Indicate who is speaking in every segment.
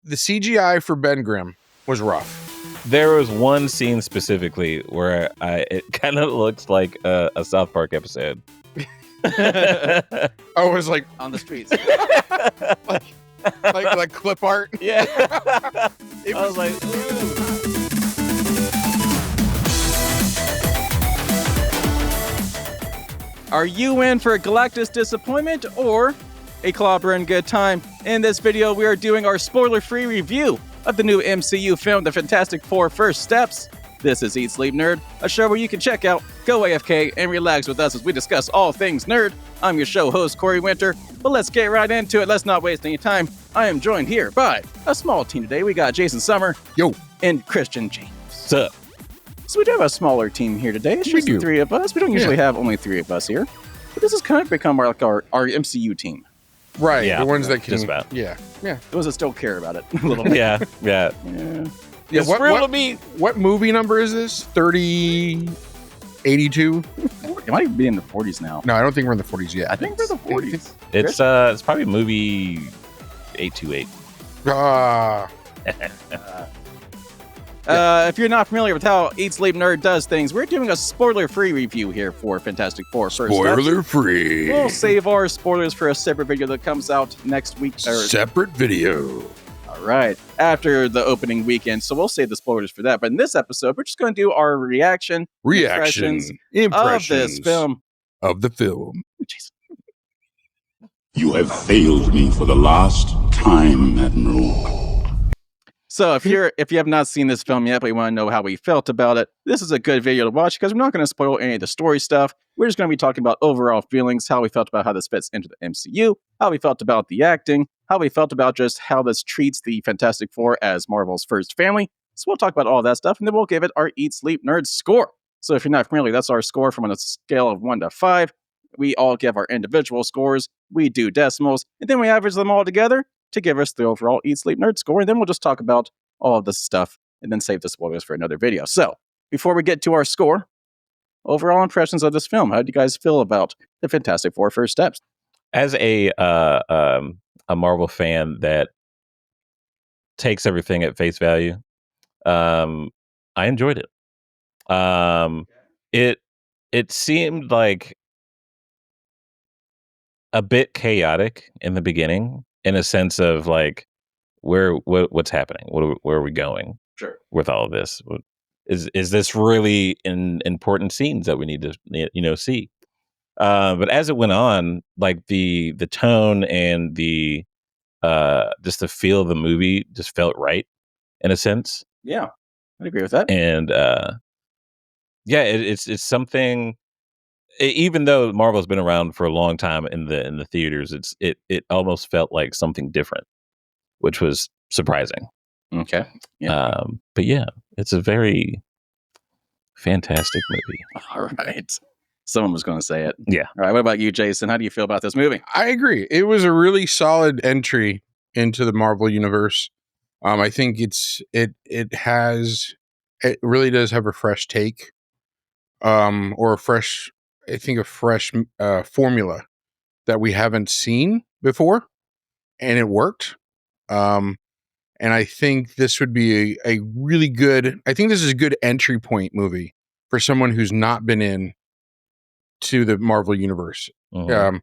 Speaker 1: the CGI for Ben Grimm was rough.
Speaker 2: There was one scene specifically where it kind of looks like a South Park episode.
Speaker 1: I was like
Speaker 3: on the streets.
Speaker 1: like clip art.
Speaker 2: Yeah.
Speaker 1: It
Speaker 2: I was like, ooh.
Speaker 3: Are you in for a Galactus disappointment or a clobbering good time? In this video, we are doing our spoiler-free review of the new MCU film, The Fantastic Four: First Steps. This is Eat Sleep Nerd, a show where you can check out, go AFK, and relax with us as we discuss all things nerd. I'm your show host, Corey Winter, but let's get right into it. Let's not waste any time. I am joined here by a small team today. We got Jason Summer.
Speaker 1: Yo.
Speaker 3: And Christian James.
Speaker 2: What's up?
Speaker 3: So we do have a smaller team here today. It's just the three of us. We don't usually have only three of us here. But this has kind of become our MCU team.
Speaker 1: Right.
Speaker 2: Yeah,
Speaker 1: the ones that can.
Speaker 2: just about.
Speaker 1: Yeah. Yeah.
Speaker 3: Those that still care about it a little bit.
Speaker 2: Yeah.
Speaker 1: Yeah.
Speaker 2: It's real to me.
Speaker 1: What movie number is this? 3082?
Speaker 3: It might even be in the 40s now.
Speaker 1: No, I don't think we're in the 40s yet.
Speaker 3: I think we're the 40s.
Speaker 2: It's probably movie 828.
Speaker 3: If you're not familiar with how Eat Sleep Nerd does things, we're doing a spoiler-free review here for Fantastic Four: First Steps.
Speaker 1: Spoiler free.
Speaker 3: We'll save our spoilers for a separate video that comes out next week.
Speaker 1: Separate video.
Speaker 3: All right, after the opening weekend, so we'll save the spoilers for that. But in this episode, we're just going to do our impressions of this film.
Speaker 1: Of the film.
Speaker 3: Jason.
Speaker 4: You have failed me for the last time, Admiral.
Speaker 3: So if you have not seen this film yet, but you want to know how we felt about it, this is a good video to watch because we're not going to spoil any of the story stuff. We're just going to be talking about overall feelings, how we felt about how this fits into the MCU, how we felt about the acting, how we felt about just how this treats the Fantastic Four as Marvel's first family. So we'll talk about all that stuff, and then we'll give it our Eat Sleep Nerd score. So if you're not familiar, that's our score from a scale of 1 to 5. We all give our individual scores, we do decimals, and then we average them all together to give us the overall Eat Sleep Nerd score, and then we'll just talk about all of this stuff and then save the spoilers for another video. So, before we get to our score, overall impressions of this film. How do you guys feel about the Fantastic Four: First Steps?
Speaker 2: As a Marvel fan that takes everything at face value, I enjoyed it. It seemed like a bit chaotic in the beginning, in a sense of like, what's happening? Where are we going?
Speaker 3: Sure.
Speaker 2: With all of this? Is this really important scenes that we need to see? But as it went on, like the tone and the just the feel of the movie just felt right in a sense.
Speaker 3: Yeah, I'd agree with that.
Speaker 2: And it's something. Even though Marvel's been around for a long time in the theaters, it almost felt like something different, which was surprising.
Speaker 3: Okay. Yeah.
Speaker 2: But yeah, it's a very fantastic movie.
Speaker 3: All right. Someone was going to say it.
Speaker 2: Yeah.
Speaker 3: All right. What about you, Jason? How do you feel about this movie?
Speaker 1: I agree. It was a really solid entry into the Marvel universe. I think it really does have a fresh take, or a fresh formula that we haven't seen before, and it worked. And I think this would be a really good. I think this is a good entry point movie for someone who's not been in to the Marvel universe.
Speaker 2: Mhm.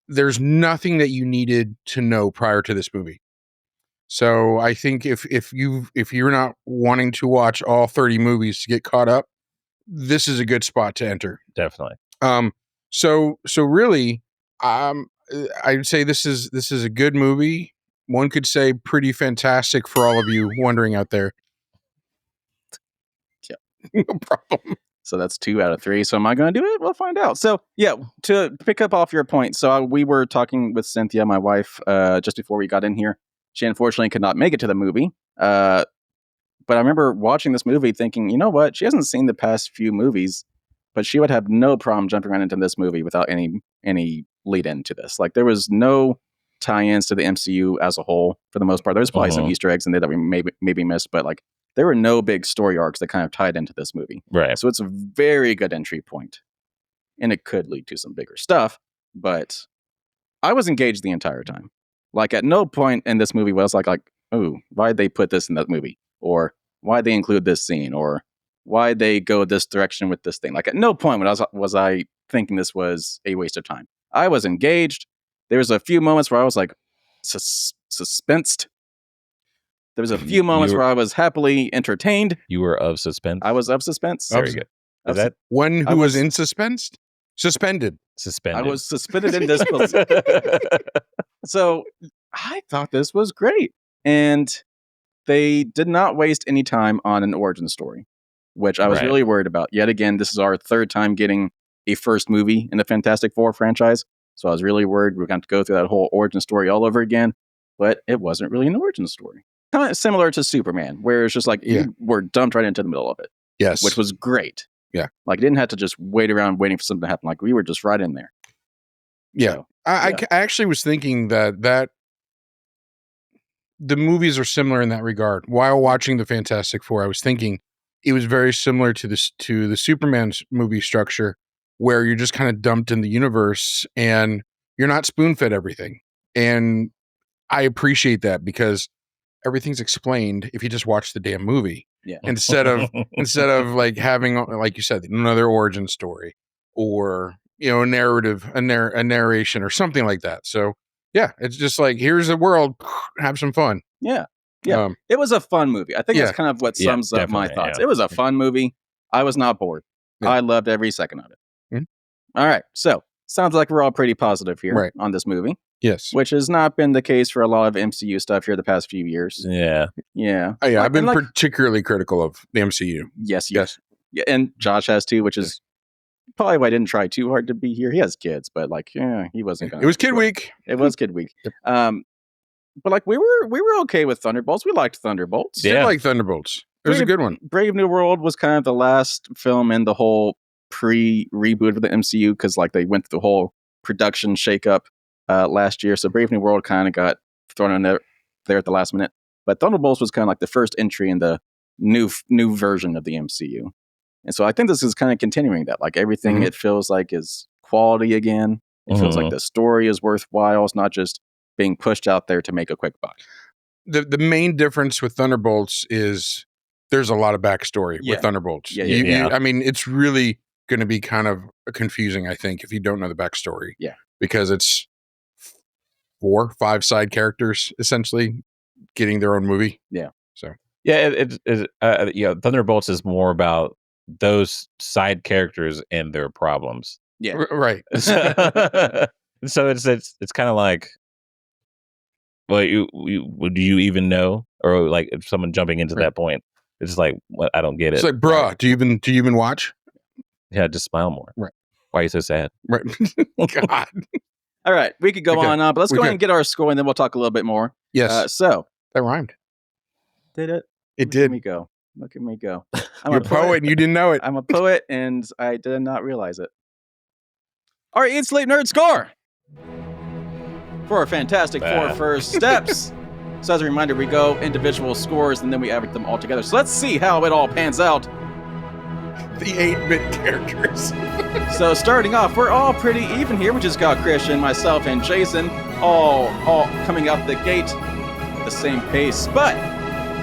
Speaker 1: There's nothing that you needed to know prior to this movie. So I think if you're not wanting to watch all 30 movies to get caught up, this is a good spot to enter.
Speaker 2: Definitely.
Speaker 1: So really, I'd say this is a good movie. One could say pretty fantastic for all of you wondering out there.
Speaker 3: Yeah.
Speaker 1: No problem.
Speaker 3: So that's 2 out of 3. So am I going to do it? We'll find out. So yeah, to pick up off your point. So we were talking with Cynthia, my wife, just before we got in here. She unfortunately could not make it to the movie. But I remember watching this movie thinking, you know what? She hasn't seen the past few movies, but she would have no problem jumping right into this movie without any lead into this. Like there was no tie-ins to the MCU as a whole for the most part. There's probably some Easter eggs in there that we maybe missed, but like there were no big story arcs that kind of tied into this movie.
Speaker 2: Right.
Speaker 3: So it's a very good entry point, and it could lead to some bigger stuff. But I was engaged the entire time. Like at no point in this movie was like, "Ooh, why'd they put this in that movie?" Or "Why'd they include this scene?" Or "Why'd they go this direction with this thing?" Like, at no point was I thinking this was a waste of time. I was engaged. There was a few moments where I was like suspensed. There was a few moments where I was happily entertained.
Speaker 2: You were of suspense.
Speaker 3: I was of suspense.
Speaker 2: Very good. Is that
Speaker 1: One
Speaker 3: I
Speaker 1: who was
Speaker 3: was-
Speaker 1: in suspense? Suspended.
Speaker 2: suspended?
Speaker 3: I was suspended in disbelief. So I thought this was great. And they did not waste any time on an origin story, which I was
Speaker 2: Right.
Speaker 3: really worried about. Yet again, this is our third time getting a first movie in the Fantastic Four franchise. So I was really worried we were going to go through that whole origin story all over again. But it wasn't really an origin story. Kind of similar to Superman, where it's just like you were dumped right into the middle of it,
Speaker 1: Yes.
Speaker 3: which was great.
Speaker 1: Yeah.
Speaker 3: Like, didn't have to just wait around waiting for something to happen. Like, we were just right in there.
Speaker 1: Yeah.
Speaker 3: So,
Speaker 1: I
Speaker 3: yeah.
Speaker 1: actually was thinking that the movies are similar in that regard. While watching the Fantastic Four, I was thinking it was very similar to the Superman's movie structure, where you're just kind of dumped in the universe and you're not spoon-fed everything. And I appreciate that because everything's explained if you just watch the damn movie.
Speaker 3: Yeah.
Speaker 1: Instead of like having, like you said, another origin story or a narrative, a narration or something like that. So yeah, it's just like, here's the world, have some fun.
Speaker 3: Yeah. Yeah. It was a fun movie. I think that's kind of what
Speaker 2: Yeah,
Speaker 3: sums up my
Speaker 2: definitely,
Speaker 3: thoughts.
Speaker 2: yeah.
Speaker 3: It was a fun movie. I was not bored.
Speaker 1: Yeah.
Speaker 3: I loved every second of it.
Speaker 1: Mhm.
Speaker 3: All right. So sounds like we're all pretty positive here
Speaker 1: Right.
Speaker 3: on this movie,
Speaker 1: Yes.
Speaker 3: which has not been the case for a lot of MCU stuff here the past few years.
Speaker 2: Yeah.
Speaker 3: Yeah.
Speaker 1: Oh, yeah, I've been
Speaker 3: like,
Speaker 1: particularly critical of the MCU.
Speaker 3: yes.
Speaker 1: Yes.
Speaker 3: Yeah, and Josh has too, which is probably why I didn't try too hard to be here. He has kids, but like, yeah, he wasn't gonna.
Speaker 1: It was Kid Week.
Speaker 3: It was Kid Week.
Speaker 1: Yep.
Speaker 3: But like we were okay with Thunderbolts. We liked Thunderbolts.
Speaker 2: Yeah.
Speaker 1: Did like Thunderbolts. It was a good one.
Speaker 3: Brave New World was kind of the last film in the whole pre-reboot of the MCU because like they went through the whole production shakeup last year. So Brave New World kind of got thrown in there at the last minute. But Thunderbolts was kind of like the first entry in the new version of the MCU. And so I think this is kind of continuing that. Like everything it feels like is quality again. It feels like the story is worthwhile. It's not just being pushed out there to make a quick buck.
Speaker 1: The main difference with Thunderbolts is there's a lot of backstory
Speaker 3: Yeah.
Speaker 1: with Thunderbolts.
Speaker 3: Yeah,
Speaker 2: yeah.
Speaker 1: I mean, it's really going to be kind of confusing, I think, if you don't know the backstory.
Speaker 3: Yeah.
Speaker 1: Because it's 4, 5 side characters essentially getting their own movie.
Speaker 3: Yeah.
Speaker 1: So
Speaker 2: Yeah, Thunderbolts is more about those side characters and their problems.
Speaker 3: Yeah.
Speaker 1: Right.
Speaker 2: So it's kind of like, well, do you even know, or like if someone jumping into that point, it's like, what? I don't get it.
Speaker 1: It's like, bruh, do you even watch?
Speaker 2: Yeah, just smile more.
Speaker 1: Right.
Speaker 2: Why are you so sad?
Speaker 1: Right. God.
Speaker 3: All right. We could go
Speaker 1: Okay.
Speaker 3: on, but let's
Speaker 1: We
Speaker 3: go ahead
Speaker 1: could.
Speaker 3: and get our score and then we'll talk a little bit more.
Speaker 1: Yes.
Speaker 3: So
Speaker 1: that rhymed.
Speaker 3: did it?
Speaker 1: It
Speaker 3: Look
Speaker 1: did.
Speaker 3: at me go. Look at me go. I'm
Speaker 1: You're a poet and you didn't know it.
Speaker 3: I'm a poet and I did not realize it. All right, Eat Sleep Nerd score for our Fantastic Four first steps. So as a reminder, we go individual scores and then we average them all together. So let's see how it all pans out.
Speaker 1: The 8-bit characters.
Speaker 3: So starting off, we're all pretty even here. We just got Christian, myself, and Jason all coming out the gate at the same pace. But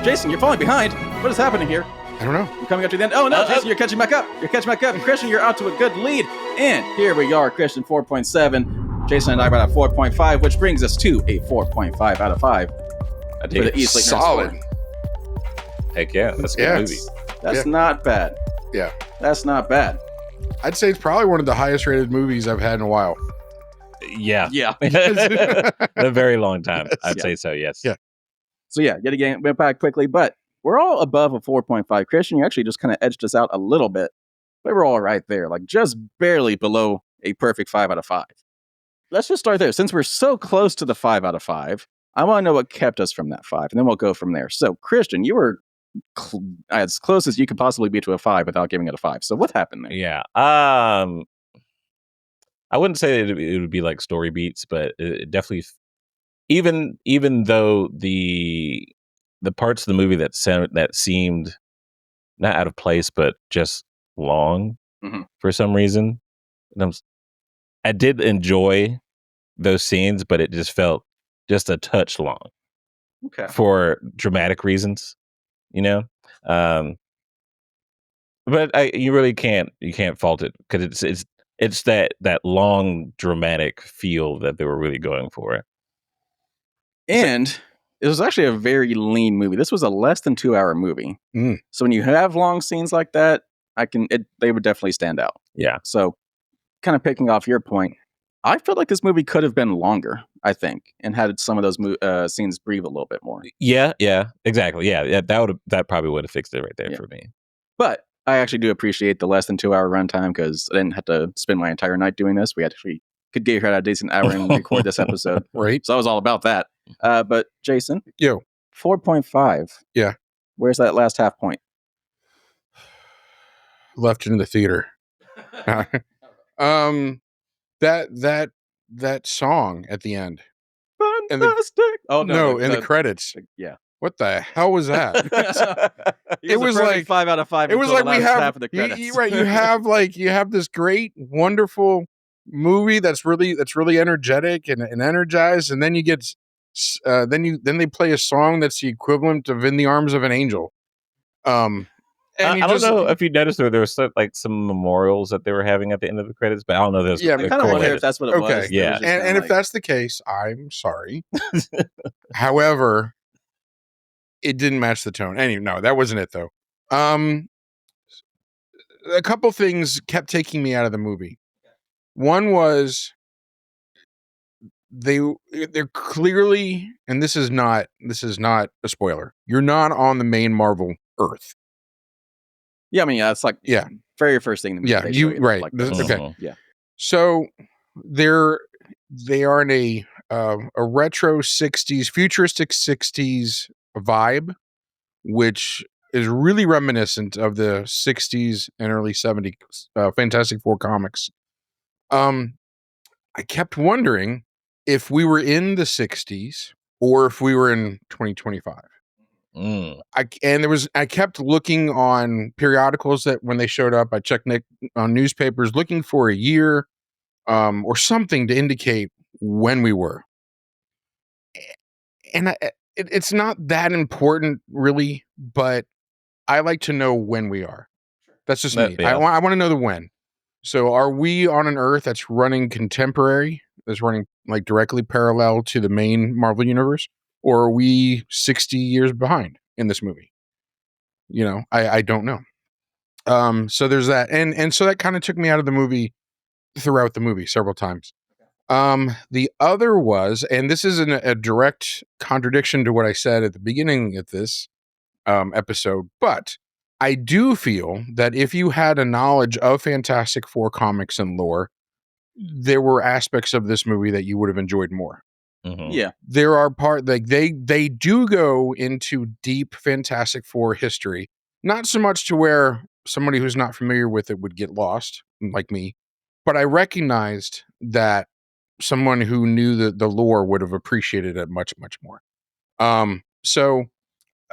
Speaker 3: Jason, you're falling behind. What is happening here?
Speaker 1: I don't know.
Speaker 3: You're coming up to the end. Oh no, Jason, you're catching back up. You're catching back up. Christian, you're out to a good lead. And here we are, Christian 4.7. Jason and I are at 4.5, which brings us to a 4.5 out of 5.
Speaker 2: I
Speaker 3: For
Speaker 2: dig
Speaker 3: the
Speaker 2: it.
Speaker 3: Eat Sleep Nerd
Speaker 1: Solid.
Speaker 3: score.
Speaker 2: Heck yeah, that's a good
Speaker 1: Yeah.
Speaker 2: movie.
Speaker 3: That's not bad.
Speaker 1: Yeah.
Speaker 3: That's not bad.
Speaker 1: I'd say it's probably one of the highest rated movies I've had in a while.
Speaker 2: Yeah,
Speaker 3: Yeah.
Speaker 2: a very long time. I'd
Speaker 3: Yeah.
Speaker 2: say so. Yes.
Speaker 1: Yeah.
Speaker 3: So yeah, yet again, went back quickly, but we're all above a 4.5. Christian, you actually just kind of edged us out a little bit, but we're all right there, like just barely below a perfect 5 out of 5. Let's just start there. Since we're so close to the 5 out of 5, I want to know what kept us from that 5, and then we'll go from there. So Christian, you were as close as you could possibly be to a 5 without giving it a 5. So what happened there?
Speaker 2: Yeah. I wouldn't say it would be like story beats, but it definitely, even though the parts of the movie that seemed not out of place, but just long for some reason, and I did enjoy those scenes, but it just felt just a touch long.
Speaker 3: Okay.
Speaker 2: for dramatic reasons, you know. Um, but you really can't fault it because it's that long dramatic feel that they were really going for.
Speaker 3: And it was actually a very lean movie. This was a less than 2-hour movie.
Speaker 1: Mm.
Speaker 3: So when you have long scenes like that, they would definitely stand out.
Speaker 2: Yeah.
Speaker 3: So kind of picking off your point, I felt like this movie could have been longer, I think, and had some of those scenes breathe a little bit more.
Speaker 2: Yeah, exactly. Yeah, that probably would have fixed it right there for me.
Speaker 3: But I actually do appreciate the less than 2-hour runtime because I didn't have to spend my entire night doing this. We actually could get here at a decent hour and record this episode.
Speaker 1: Right.
Speaker 3: So I was all about that. But Jason,
Speaker 1: Yo.
Speaker 3: 4.5.
Speaker 1: Yeah.
Speaker 3: Where's that last half point?
Speaker 1: Left in the theater. That song at the end. And
Speaker 3: Fantastic.
Speaker 1: the credits.
Speaker 3: Yeah.
Speaker 1: What the hell was that?
Speaker 3: It was like 5 out of 5.
Speaker 1: It was like we have
Speaker 3: half of the credits.
Speaker 1: right. You have this great, wonderful movie that's really energetic and energized, and then you get then they play a song that's the equivalent of "In the Arms of an Angel." And
Speaker 2: I don't know if you noticed there was some memorials that they were having at the end of the credits, but I don't know. There's
Speaker 1: Yeah,
Speaker 3: I kind of wonder if that's what it was.
Speaker 2: Yeah.
Speaker 1: And if that's the case, I'm sorry. However, it didn't match the tone. Anyway, no, that wasn't it though. A couple things kept taking me out of the movie. One was they're clearly, and this is not a spoiler. You're not on the main Marvel Earth.
Speaker 3: Yeah, I mean, that's like very first thing.
Speaker 1: Yeah, you right.
Speaker 3: Like
Speaker 1: Okay,
Speaker 3: yeah.
Speaker 1: So they are in a retro 60s, futuristic 60s vibe, which is really reminiscent of the 60s and early 70s Fantastic Four comics. I kept wondering if we were in the 60s or if we were in 2025. I kept looking on periodicals that when they showed up, I checked on newspapers looking for a year or something to indicate when we were. And it's not that important really, but I like to know when we are. That's just me.
Speaker 2: Yeah.
Speaker 1: I want to know the when. So are we on an Earth that's running contemporary, that's running like directly parallel to the main Marvel universe? Or are we 60 years behind in this movie? You know, I don't know. So there's that. And so that kind of took me out of the movie throughout the movie several times. The other was, and this is a direct contradiction to what I said at the beginning of this episode, but I do feel that if you had a knowledge of Fantastic Four comics and lore, there were aspects of this movie that you would have enjoyed more.
Speaker 2: Mm-hmm.
Speaker 3: Yeah,
Speaker 1: there are they do go into deep Fantastic Four history, not so much to where somebody who's not familiar with it would get lost, like me, but I recognized that someone who knew the lore would have appreciated it much, much more. So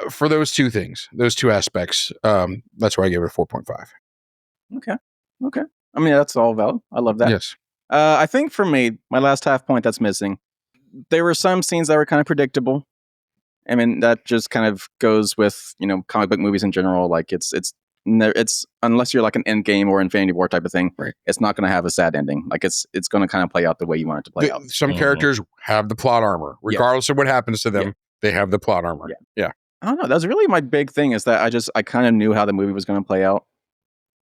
Speaker 1: for those two things, those two aspects, that's why I gave it a 4.5.
Speaker 3: Okay. I mean, that's all valid. I love that.
Speaker 1: Yes.
Speaker 3: I think for me, my last half point that's missing, there were some scenes that were kind of predictable. I mean, that just kind of goes with, comic book movies in general. Like it's unless you're like an Endgame or Infinity War type of thing,
Speaker 1: right,
Speaker 3: it's not going to have a sad ending. Like it's going to kind of play out the way you want it to play out.
Speaker 1: Some characters have the plot armor, regardless of what happens to them.
Speaker 3: Yeah.
Speaker 1: They have the plot armor. Yeah.
Speaker 3: I don't know. That's really my big thing is that I kind of knew how the movie was going to play out.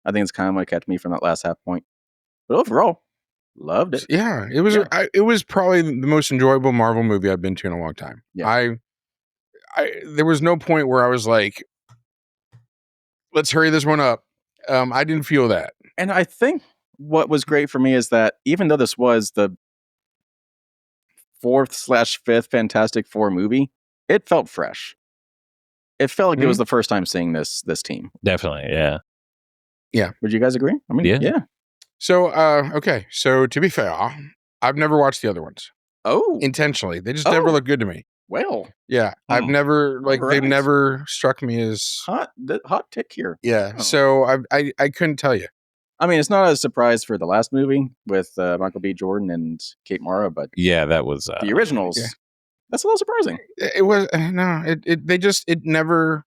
Speaker 3: I think it's kind of what kept me from that last half point. But overall, loved it.
Speaker 1: Yeah, it was. Yeah. It was probably the most enjoyable Marvel movie I've been to in a long time.
Speaker 3: Yeah.
Speaker 1: There was no point where I was like, let's hurry this one up. I didn't feel that.
Speaker 3: And I think what was great for me is that even though this was the 4th/5th Fantastic Four movie, it felt fresh. It felt like it was the first time seeing this team.
Speaker 2: Definitely, yeah.
Speaker 1: Yeah.
Speaker 3: Would you guys agree? I mean, yeah.
Speaker 1: So, okay. So to be fair, I've never watched the other ones.
Speaker 3: Oh.
Speaker 1: Intentionally. They just never look good to me.
Speaker 3: Well.
Speaker 1: Yeah. I've never, they've never struck me as...
Speaker 3: Hot tick here.
Speaker 1: Yeah. Oh. So I couldn't tell you.
Speaker 3: I mean, it's not a surprise for the last movie with Michael B. Jordan and Kate Mara, but...
Speaker 2: Yeah, that was...
Speaker 3: the originals That's a little surprising.
Speaker 1: It was no. It never.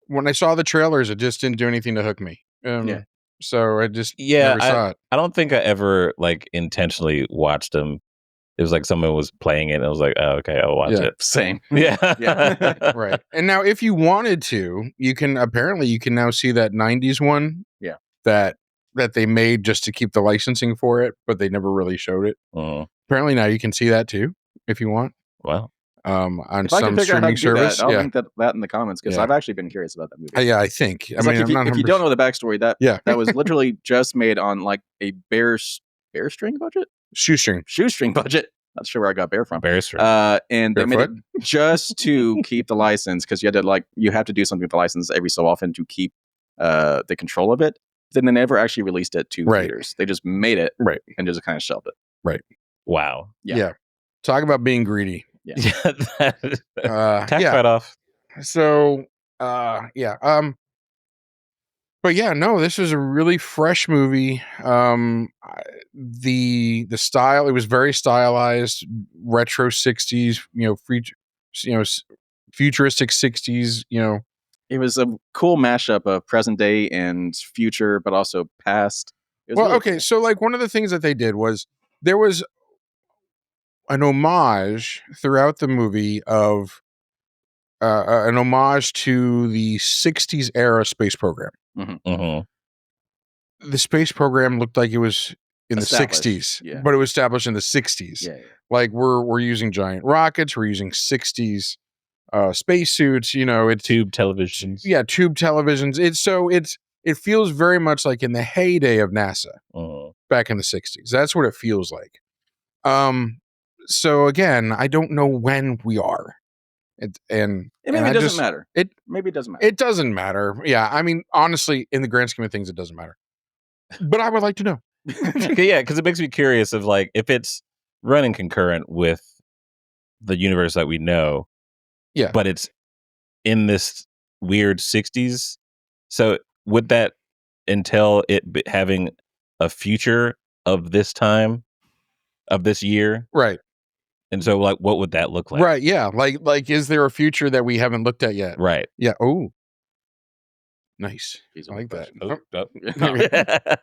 Speaker 1: When I saw the trailers, it just didn't do anything to hook me.
Speaker 3: Yeah.
Speaker 1: So I just
Speaker 2: Yeah,
Speaker 1: never saw it.
Speaker 2: I don't think I ever like intentionally watched them. It was like someone was playing it, and I was like, "Oh, okay, I'll watch
Speaker 1: Yeah.
Speaker 2: it."
Speaker 3: Same.
Speaker 2: Yeah,
Speaker 3: Yeah.
Speaker 1: Right. And now, if you wanted to, you can now see that '90s one.
Speaker 3: Yeah.
Speaker 1: That they made just to keep the licensing for it, but they never really showed it.
Speaker 2: Mhm.
Speaker 1: Apparently, now you can see that too if you want.
Speaker 2: Wow.
Speaker 1: On
Speaker 3: If I can
Speaker 1: some
Speaker 3: figure out how to
Speaker 1: streaming
Speaker 3: do
Speaker 1: service.
Speaker 3: that, I'll
Speaker 1: Yeah.
Speaker 3: link that in the comments because
Speaker 1: Yeah.
Speaker 3: I've actually been curious about that movie.
Speaker 1: Yeah, I think.
Speaker 3: It's like if you don't know the backstory, that
Speaker 1: Yeah.
Speaker 3: that was literally just made on like a bear string budget, shoestring budget. Not sure where I got bear from.
Speaker 2: Bear Street.
Speaker 3: And they made it
Speaker 1: Barefoot?
Speaker 3: just to keep the license because you have to do something with the license every so often to keep the control of it. Then they never actually released it to
Speaker 1: Right.
Speaker 3: theaters. They just made it
Speaker 1: Right.
Speaker 3: and just kind of shelved it.
Speaker 2: Wow.
Speaker 3: Yeah.
Speaker 1: Talk about being greedy.
Speaker 2: Yeah. Tax
Speaker 1: Yeah.
Speaker 2: write-off.
Speaker 1: So, yeah. But yeah, no, this was a really fresh movie. The style, it was very stylized, retro '60s, futuristic '60s.
Speaker 3: It was a cool mashup of present day and future, but also past. It was
Speaker 1: Well,
Speaker 3: really
Speaker 1: okay,
Speaker 3: cool.
Speaker 1: so like one of the things that they did was there was an homage throughout the movie of an homage to the '60s era space program.
Speaker 2: Mhm.
Speaker 1: The space program looked like it was in the
Speaker 3: Established,
Speaker 1: '60s,
Speaker 3: yeah.
Speaker 1: but it was established in the '60s.
Speaker 3: Yeah.
Speaker 1: Like we're using giant rockets, we're using '60s spacesuits. It's
Speaker 2: Tube televisions.
Speaker 1: tube televisions. It feels very much like in the heyday of NASA
Speaker 2: Mhm.
Speaker 1: back in the '60s. That's what it feels like. So again, I don't know when we are. And
Speaker 3: Maybe
Speaker 1: I
Speaker 3: it doesn't
Speaker 1: just-
Speaker 3: matter.
Speaker 1: it-
Speaker 3: Maybe it doesn't matter.
Speaker 1: It doesn't matter. Yeah, I mean, honestly, in the grand scheme of things, it doesn't matter. But I would like to know.
Speaker 2: Yeah, because it makes me curious of like if it's running concurrent with the universe that we know.
Speaker 1: Yeah.
Speaker 2: But it's in this weird '60s. So would that entail it having a future of this time, of this year?
Speaker 1: Right.
Speaker 2: And so, like, what would that look like?
Speaker 1: Right. Yeah. Like, is there a future that we haven't looked at yet?
Speaker 2: Right.
Speaker 1: Yeah. Oh, nice.
Speaker 3: These
Speaker 1: I
Speaker 3: are
Speaker 1: like
Speaker 3: the
Speaker 1: that.
Speaker 3: questions.
Speaker 1: Oh,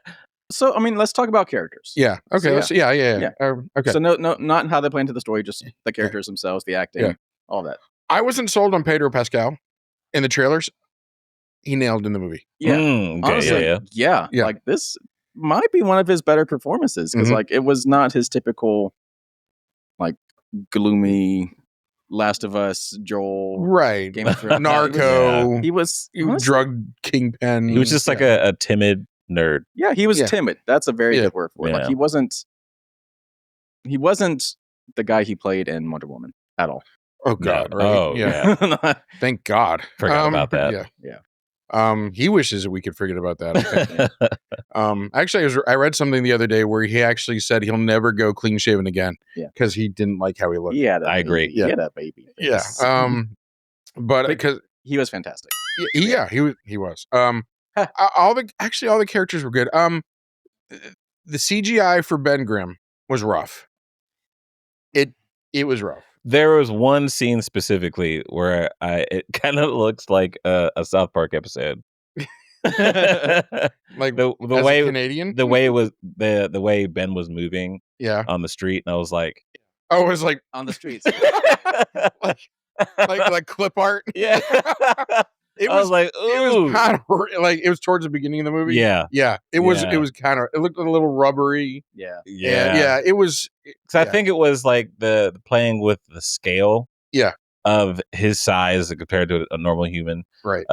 Speaker 3: So, I mean, let's talk about characters.
Speaker 1: yeah. Okay.
Speaker 3: So,
Speaker 1: Yeah. Okay.
Speaker 3: So, no, not how they play into the story, just the characters themselves, the acting,
Speaker 1: Yeah.
Speaker 3: all that.
Speaker 1: I wasn't sold on Pedro Pascal in the trailers. He nailed in the movie.
Speaker 3: Yeah.
Speaker 2: Okay,
Speaker 3: Honestly,
Speaker 2: yeah.
Speaker 1: Yeah.
Speaker 3: Like, this might be one of his better performances because,
Speaker 1: Mhm.
Speaker 3: like, it was not his typical, like, gloomy Last of Us, Joel,
Speaker 1: Right.
Speaker 3: Game of Thrones.
Speaker 1: Narco.
Speaker 3: He was honestly,
Speaker 1: Drug kingpin.
Speaker 2: He was just like a timid nerd.
Speaker 3: yeah, he was
Speaker 1: Yeah.
Speaker 3: timid. That's a very
Speaker 1: Yeah.
Speaker 3: good word for it. Like,
Speaker 2: Yeah.
Speaker 3: he wasn't the guy he played in Wonder Woman at all.
Speaker 1: Oh God.
Speaker 2: No.
Speaker 1: Right.
Speaker 2: Oh,
Speaker 3: yeah.
Speaker 1: Thank God.
Speaker 2: Forgot about that.
Speaker 1: Yeah.
Speaker 3: Yeah.
Speaker 1: He wishes that we could forget about that. I think. Actually, I read something the other day where he actually said he'll never go clean shaven again.
Speaker 3: Yeah.
Speaker 1: Because he didn't like how he looked.
Speaker 3: He had a
Speaker 2: I agree.
Speaker 3: baby. He had a baby.
Speaker 1: Yeah.
Speaker 3: face.
Speaker 1: But because
Speaker 3: he was fantastic.
Speaker 1: he was. All the characters were good. The CGI for Ben Grimm was rough. It was rough.
Speaker 2: There was one scene specifically where it kind of looks like a South Park episode.
Speaker 1: Like
Speaker 2: the
Speaker 1: as
Speaker 2: way
Speaker 1: a Canadian.
Speaker 2: the way it was the way Ben was moving
Speaker 1: Yeah.
Speaker 2: on the street, and I was like,
Speaker 1: Oh, it was like
Speaker 3: On the streets.
Speaker 1: like clip art.
Speaker 2: yeah.
Speaker 1: It
Speaker 2: I was like,
Speaker 1: It
Speaker 2: ooh,
Speaker 1: was kind of like it was towards the beginning of the movie.
Speaker 2: yeah,
Speaker 1: Yeah. It was.
Speaker 2: Yeah.
Speaker 1: It was kind of. It looked a little rubbery.
Speaker 3: yeah.
Speaker 1: Yeah. Yeah. It was.
Speaker 2: So I
Speaker 1: yeah.
Speaker 2: think it was like the playing with the scale,
Speaker 1: Yeah.
Speaker 2: of his size compared to a normal human,
Speaker 1: Right.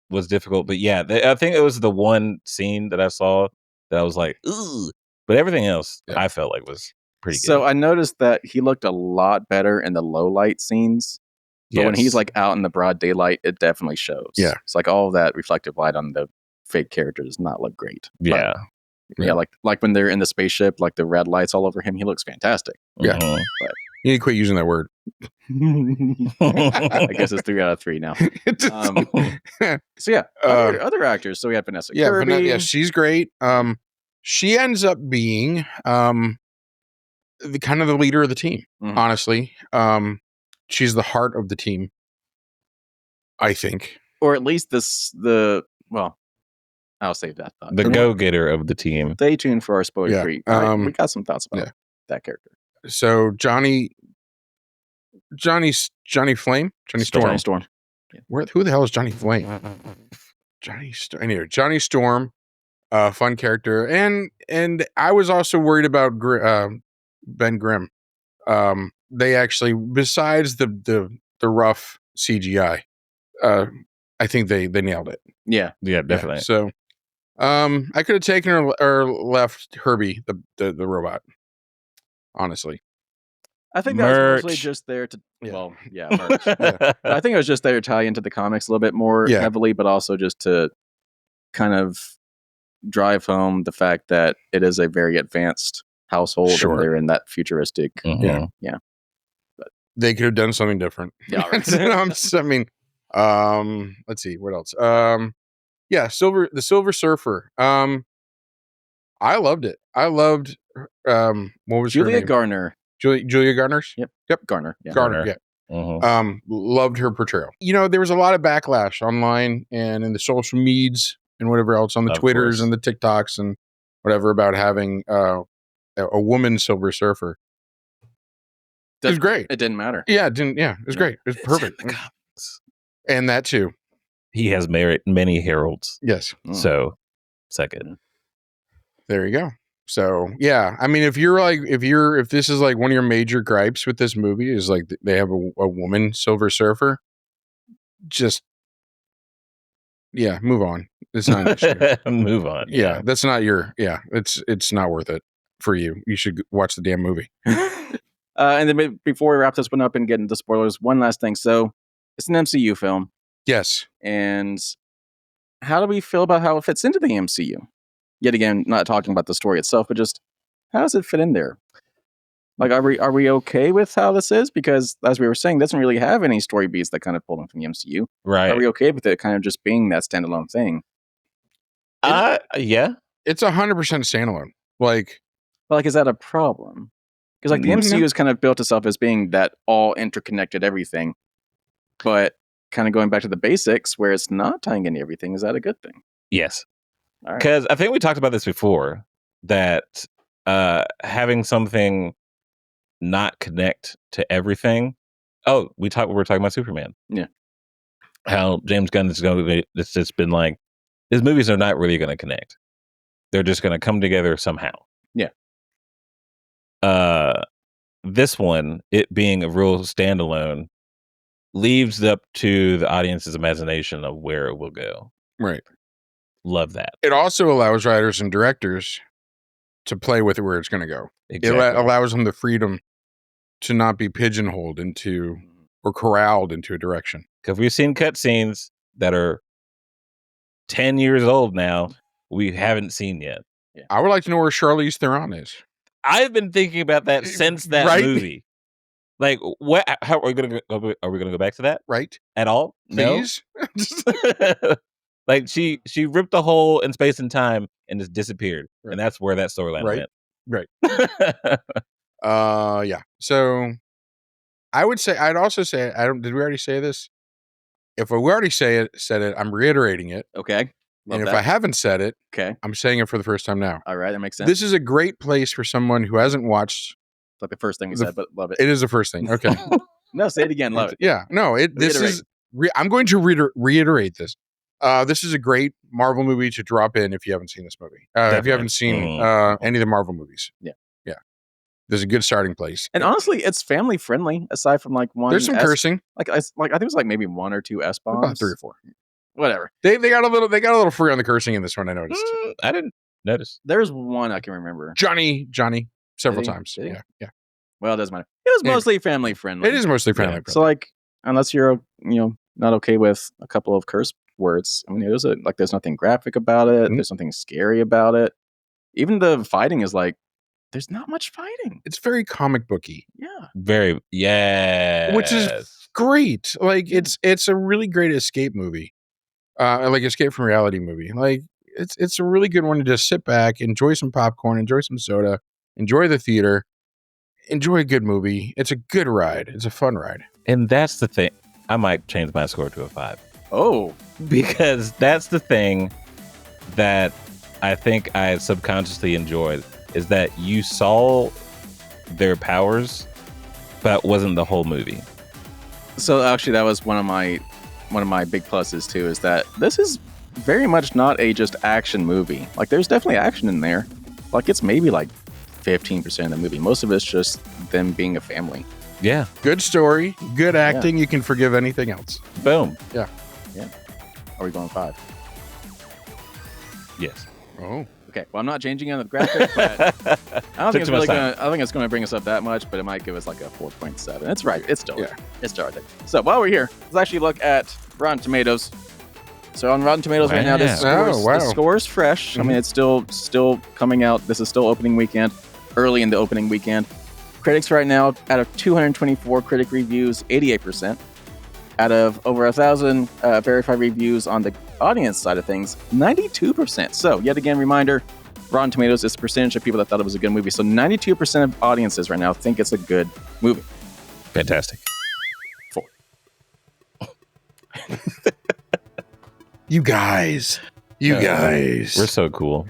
Speaker 2: was difficult. But yeah, I think it was the one scene that I saw that I was like, ooh, but everything else
Speaker 1: Yeah.
Speaker 2: I felt like was pretty good.
Speaker 3: So I noticed that he looked a lot better in the low light scenes. But when he's
Speaker 2: Yes.
Speaker 3: like out in the broad daylight, it definitely shows.
Speaker 1: Yeah.
Speaker 3: It's like all of that reflective light on the fake character does not look great. But,
Speaker 2: yeah,
Speaker 3: yeah, like when they're in the spaceship, like the red lights all over him, he looks fantastic.
Speaker 1: Yeah.
Speaker 2: Mhm.
Speaker 1: You need to quit using that word.
Speaker 3: I guess it's 3 out of 3 now. Um, So yeah, other actors. So we had Vanessa
Speaker 1: Yeah.
Speaker 3: Kirby.
Speaker 1: Yeah. She's great. She ends up being the kind of the leader of the team.
Speaker 3: Mhm.
Speaker 1: Honestly, she's the heart of the team. I think.
Speaker 3: Or at least well, I'll save that thought.
Speaker 2: The
Speaker 3: So
Speaker 2: go-getter of the team.
Speaker 3: stay tuned for our spoiler
Speaker 1: Yeah,
Speaker 3: free.
Speaker 1: um,
Speaker 3: We got some thoughts about
Speaker 1: yeah.
Speaker 3: that character.
Speaker 1: So Johnny Flame, Johnny Storm.
Speaker 3: Johnny Storm.
Speaker 1: Who the hell is Johnny Flame? Anyway, Johnny Storm, fun character, and I was also worried about Ben Grimm. They actually, besides the rough CGI, I think they nailed it.
Speaker 3: Yeah.
Speaker 2: Yeah, definitely.
Speaker 1: Yeah, so, I could have taken or left Herbie, the robot. Honestly,
Speaker 3: I think that was mostly
Speaker 2: Merch.
Speaker 3: just there to
Speaker 1: Yeah.
Speaker 3: well, yeah, merch. I think it was just there to tie into the comics a little bit more
Speaker 1: Yeah.
Speaker 3: heavily, but also just to kind of drive home the fact that it is a very advanced household
Speaker 1: Sure.
Speaker 3: and they're in that futuristic.
Speaker 2: Mhm.
Speaker 1: they could have done something different.
Speaker 3: Yeah, right.
Speaker 1: I mean, let's see what else. Yeah, the Silver Surfer. I loved it. I loved what was her
Speaker 3: Julia
Speaker 1: name?
Speaker 3: Garner.
Speaker 1: Julia Garner's.
Speaker 3: Yep, Garner. Yeah.
Speaker 1: Garner. Yeah.
Speaker 2: Mhm.
Speaker 1: Loved her portrayal. There was a lot of backlash online and in the social medias and whatever else, on the
Speaker 2: Of
Speaker 1: Twitters
Speaker 2: course.
Speaker 1: and the TikToks and whatever, about having a woman Silver Surfer. It was great.
Speaker 3: It didn't matter.
Speaker 1: Yeah, it was great. It was perfect. And that too.
Speaker 2: He has many heralds.
Speaker 1: Yes.
Speaker 3: Mm.
Speaker 2: So, second.
Speaker 1: There you go. So yeah, I mean, if this is like one of your major gripes with this movie is like they have a woman Silver Surfer, just move on. It's not an issue.
Speaker 2: Move on.
Speaker 1: Yeah, that's not it's not worth it for you. You should watch the damn movie.
Speaker 3: And then before we wrap this one up and get into spoilers, one last thing. So it's an MCU film,
Speaker 1: Yes.
Speaker 3: and how do we feel about how it fits into the MCU? Yet again, not talking about the story itself, but just how does it fit in there? Like, are we okay with how this is? Because as we were saying, it doesn't really have any story beats that kind of pull in from the MCU.
Speaker 2: Right.
Speaker 3: Are we okay with it kind of just being that standalone thing?
Speaker 2: Yeah.
Speaker 1: It's 100% standalone. Like,
Speaker 3: But like, is that a problem? Because like the
Speaker 1: No.
Speaker 3: MCU has kind of built itself as being that all interconnected everything, but kind of going back to the basics where it's not tying into everything. Is that a good thing?
Speaker 2: Yes.
Speaker 3: All right.
Speaker 2: Because I think we talked about this before, that having something not connect to everything. Oh, we were talking about Superman.
Speaker 3: Yeah.
Speaker 2: How James Gunn is going to be, it's just been like, his movies are not really going to connect. They're just going to come together somehow.
Speaker 3: Yeah.
Speaker 2: This one, it being a real standalone, leaves up to the audience's imagination of where it will go.
Speaker 1: right.
Speaker 2: Love that.
Speaker 1: It also allows writers and directors to play with it where it's going to go.
Speaker 2: Exactly.
Speaker 1: It allows them the freedom to not be pigeonholed into or corralled into a direction.
Speaker 2: Because we've seen cutscenes that are 10 years old now, we haven't seen yet.
Speaker 1: I would like to know where Charlize Theron is.
Speaker 2: I've been thinking about that since that
Speaker 1: Right?
Speaker 2: movie. Like, what? How are we gonna go? Are we gonna go back to that
Speaker 1: Right?
Speaker 2: at all?
Speaker 1: Please?
Speaker 2: No. Like she ripped a hole in space and time and just disappeared,
Speaker 1: Right.
Speaker 2: and that's where that storyline
Speaker 1: Right.
Speaker 2: went.
Speaker 1: Yeah. So I'd also say, did we already say this? If we already said it, I'm reiterating it.
Speaker 3: Okay. Love
Speaker 1: And
Speaker 3: that.
Speaker 1: if I haven't said it,
Speaker 3: Okay.
Speaker 1: I'm saying it for the first time now.
Speaker 3: All right. That makes sense.
Speaker 1: This is a great place for someone who hasn't watched.
Speaker 3: It's like the first thing we
Speaker 1: the-
Speaker 3: said, but love it.
Speaker 1: It is the first thing. Okay.
Speaker 3: No, say it again. Love it.
Speaker 1: Yeah. No, this is, I'm going to reiterate this. This is a great Marvel movie to drop in if you haven't seen this movie. If
Speaker 2: Definitely.
Speaker 1: you haven't seen any of the Marvel movies.
Speaker 3: Yeah.
Speaker 1: Yeah. There's a good starting place.
Speaker 3: And honestly, it's family friendly. Aside from like one,
Speaker 1: There's some cursing.
Speaker 3: Like I think it was like maybe 1 or 2 S bombs.
Speaker 1: About 3 or 4.
Speaker 3: Whatever.
Speaker 1: They got a little free on the cursing in this one, I noticed.
Speaker 2: I didn't notice.
Speaker 3: There's one I can remember.
Speaker 1: Johnny several
Speaker 3: Did he?
Speaker 1: times.
Speaker 3: Did he?
Speaker 1: Yeah.
Speaker 3: Well, it doesn't matter. It was
Speaker 1: Yeah.
Speaker 3: mostly family friendly.
Speaker 1: It is mostly family.
Speaker 3: So like, unless you're not okay with a couple of curse words, I mean, there's nothing graphic about it.
Speaker 1: Mhm.
Speaker 3: There's nothing scary about it. Even the fighting is like, there's not much fighting.
Speaker 1: It's very comic booky,
Speaker 3: Yeah.
Speaker 2: Very, yeah.
Speaker 1: which is great. Like it's a really great escape movie, like escape from reality movie. Like it's a really good one to just sit back, enjoy some popcorn, enjoy some soda, enjoy the theater, enjoy a good movie. It's a good ride. It's a fun ride.
Speaker 2: And that's the thing. I might change my score to a 5
Speaker 3: Oh,
Speaker 2: because that's the thing that I think I subconsciously enjoyed is that you saw their powers, but it wasn't the whole movie.
Speaker 3: so actually, that was one of my big pluses too. Is that this is very much not a just action movie. Like, there's definitely action in there. Like, it's maybe like 15% of the movie. Most of it's just them being a family.
Speaker 2: Yeah.
Speaker 1: Good story, good acting. You can forgive anything else.
Speaker 2: Boom.
Speaker 3: Are we going 5?
Speaker 2: Yes.
Speaker 1: Oh,
Speaker 3: Okay. Well, I'm not changing on the graphic, but I don't think it's
Speaker 2: too
Speaker 3: really
Speaker 2: much
Speaker 3: gonna. I don't think it's gonna bring us up that much, but it might give us like a 4.7. It's right. It's still.
Speaker 1: Yeah.
Speaker 3: It's still right. So while we're here, let's actually look at Rotten Tomatoes. So on Rotten Tomatoes right now, this
Speaker 2: Wow.
Speaker 3: score the score is fresh. I mean, it's still coming out. This is still opening weekend, early in the opening weekend. Critics right now, out of 224 critic reviews, 88%. Out of over 1,000 verified reviews on the audience side of things, 92%. So yet again, reminder, Rotten Tomatoes is the percentage of people that thought it was a good movie. So 92% of audiences right now think it's a good movie.
Speaker 2: Fantastic.
Speaker 1: you guys.
Speaker 2: We're so cool.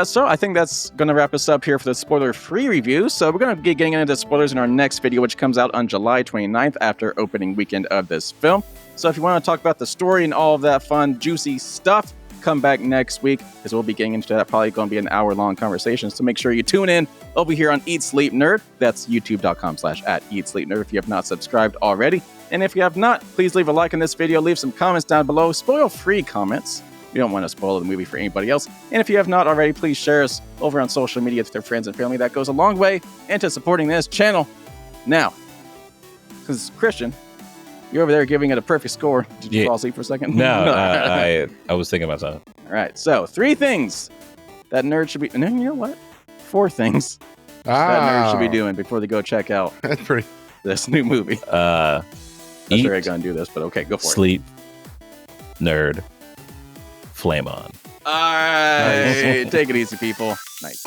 Speaker 3: So I think that's going to wrap us up here for the spoiler-free review. So we're going to be getting into spoilers in our next video, which comes out on July 29th after opening weekend of this film. So if you want to talk about the story and all of that fun, juicy stuff, come back next week, because we'll be getting into that. Probably going to be an hour-long conversation. So make sure you tune in over here on Eat Sleep Nerd. That's youtube.com/@EatSleepNerd if you have not subscribed already. And if you have not, please leave a like on this video. Leave some comments down below. Spoil-free comments. We don't want to spoil the movie for anybody else. And if you have not already, please share us over on social media with their friends and family. That goes a long way into supporting this channel. Now, because Christian, you're over there giving it a perfect score. Did you fall asleep for a second?
Speaker 2: No, I was thinking about something.
Speaker 3: All right, so 3 things that nerds should be... No, you know what? 4 things that nerds should be doing before they go check out
Speaker 1: That's pretty.
Speaker 3: this new movie. Not
Speaker 2: Eat,
Speaker 3: sure I'm going to do this, but okay, go for
Speaker 2: sleep, nerd, flame on.
Speaker 3: it. All right, take it easy, people. Nice.